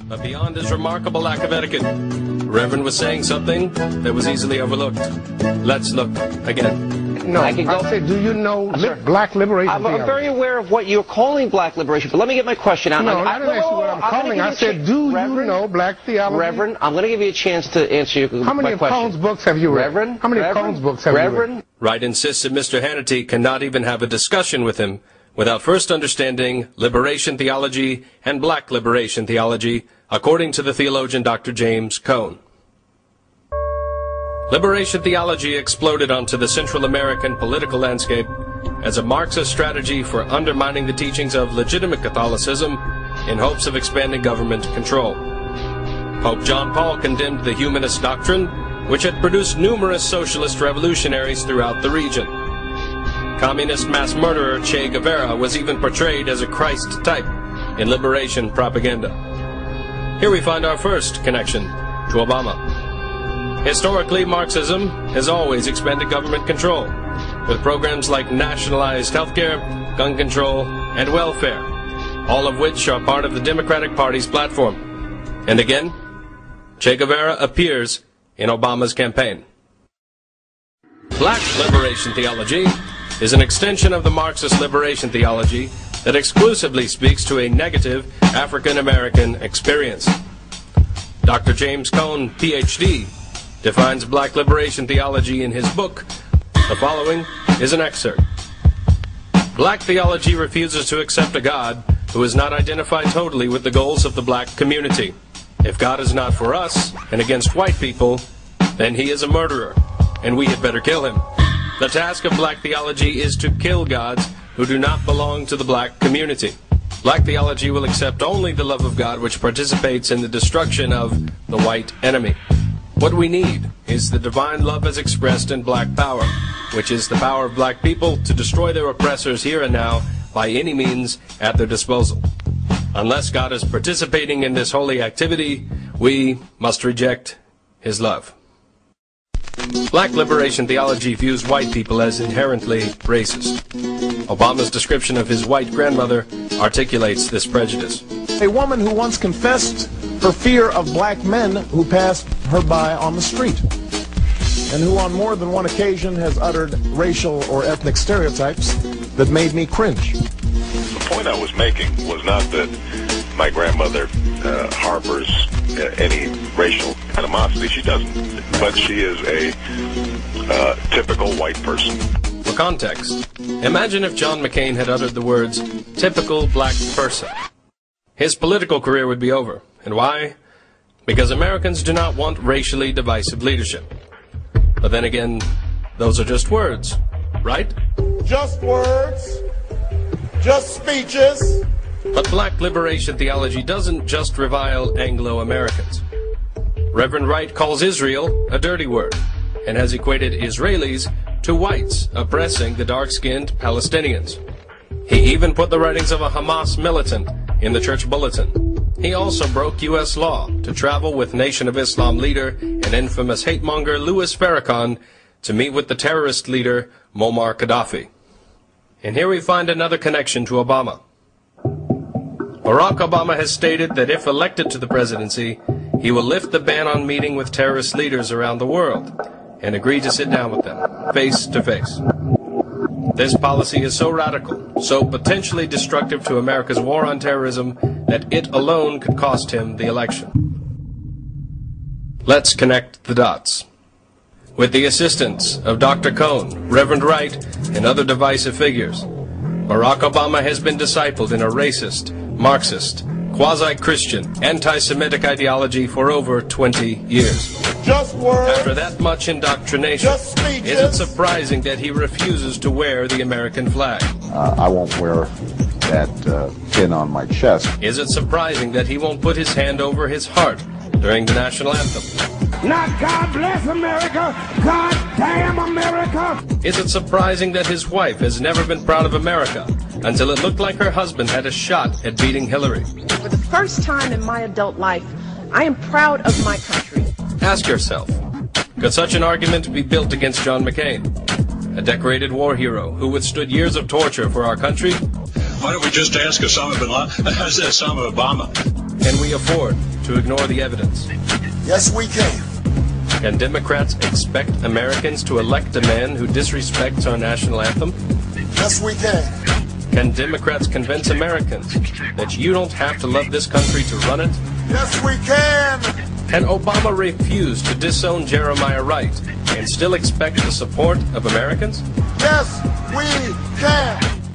But beyond his remarkable lack of etiquette, the Reverend was saying something that was easily overlooked. Let's look again. No, I said, do you know black liberation theology? I'm very aware of what you're calling black liberation, but let me get my question out. No, I didn't ask you what I'm calling. I said, do you know black theology? Reverend, I'm going to give you a chance to answer your question. How many of Cohn's books have you read? Reverend? How many of Cohn's books have you read? Wright insists that Mr. Hannity cannot even have a discussion with him without first understanding liberation theology and black liberation theology, according to the theologian Dr. James Cohn. Liberation theology exploded onto the Central American political landscape as a Marxist strategy for undermining the teachings of legitimate Catholicism in hopes of expanding government control. Pope John Paul condemned the humanist doctrine, which had produced numerous socialist revolutionaries throughout the region. Communist mass murderer Che Guevara was even portrayed as a Christ type in liberation propaganda. Here we find our first connection to Obama. Historically, Marxism has always expanded government control, with programs like nationalized healthcare, gun control, and welfare, all of which are part of the Democratic Party's platform. And again, Che Guevara appears in Obama's campaign. Black liberation theology is an extension of the Marxist liberation theology that exclusively speaks to a negative African-American experience. Dr. James Cohn, Ph.D., defines black liberation theology in his book. The following is an excerpt. Black theology refuses to accept a God who is not identified totally with the goals of the black community. If God is not for us and against white people, then he is a murderer, and we had better kill him. The task of black theology is to kill gods who do not belong to the black community. Black theology will accept only the love of God which participates in the destruction of the white enemy. What we need is the divine love as expressed in black power, which is the power of black people to destroy their oppressors here and now by any means at their disposal. Unless God is participating in this holy activity, we must reject his love. Black liberation theology views white people as inherently racist. Obama's description of his white grandmother articulates this prejudice. A woman who once confessed her fear of black men who passed her by on the street, and who on more than one occasion has uttered racial or ethnic stereotypes that made me cringe. The point I was making was not that my grandmother harbors any racial animosity. She doesn't. But she is a typical white person. For context, imagine if John McCain had uttered the words, typical black person. His political career would be over. And why? Because Americans do not want racially divisive leadership. But then again, those are just words, right? Just words. Just speeches. But black liberation theology doesn't just revile Anglo-Americans. Reverend Wright calls Israel a dirty word and has equated Israelis to whites oppressing the dark-skinned Palestinians. He even put the writings of a Hamas militant in the church bulletin. He also broke U.S. law to travel with Nation of Islam leader and infamous hate-monger Louis Farrakhan to meet with the terrorist leader Muammar Gaddafi. And here we find another connection to Obama. Barack Obama has stated that if elected to the presidency, he will lift the ban on meeting with terrorist leaders around the world and agree to sit down with them, face to face. This policy is so radical, so potentially destructive to America's war on terrorism, that it alone could cost him the election. Let's connect the dots. With the assistance of Dr. Cohn, Reverend Wright, and other divisive figures, Barack Obama has been discipled in a racist, Marxist, quasi-Christian, anti-Semitic ideology for over 20 years. Just words. After that much indoctrination, is it surprising that he refuses to wear the American flag? I won't wear that pin on my chest. Is it surprising that he won't put his hand over his heart during the national anthem? Not God bless America, God damn America. Is it surprising that his wife has never been proud of America until it looked like her husband had a shot at beating Hillary? For the first time in my adult life, I am proud of my country. Ask yourself, could such an argument be built against John McCain, a decorated war hero who withstood years of torture for our country? Why don't we just ask Osama Obama? Can we afford to ignore the evidence? Yes, we can. Can Democrats expect Americans to elect a man who disrespects our national anthem? Yes, we can. Can Democrats convince Americans that you don't have to love this country to run it? Yes, we can. Can Obama refuse to disown Jeremiah Wright and still expect the support of Americans? Yes, we can.